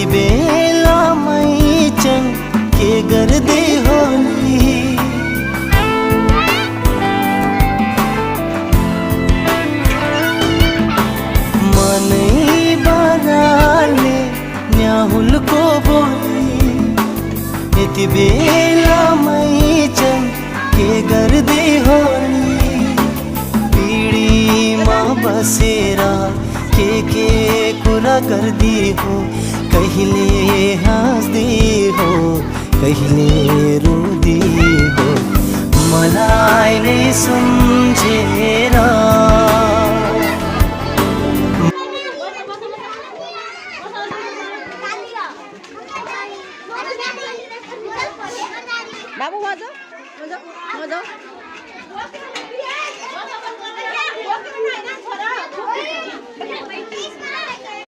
यति बेलामै चाहिँ के गर्दै होली मनै बनाले न्याहुलको बोली यति बेलामै चाहिँ के गर्दै होली पिँढीमा बसेर के कुरा गर्दी हो कहिले हाँस्दी हो कहिले रुदी हो मलाई नै सम्झेर बाबू मजा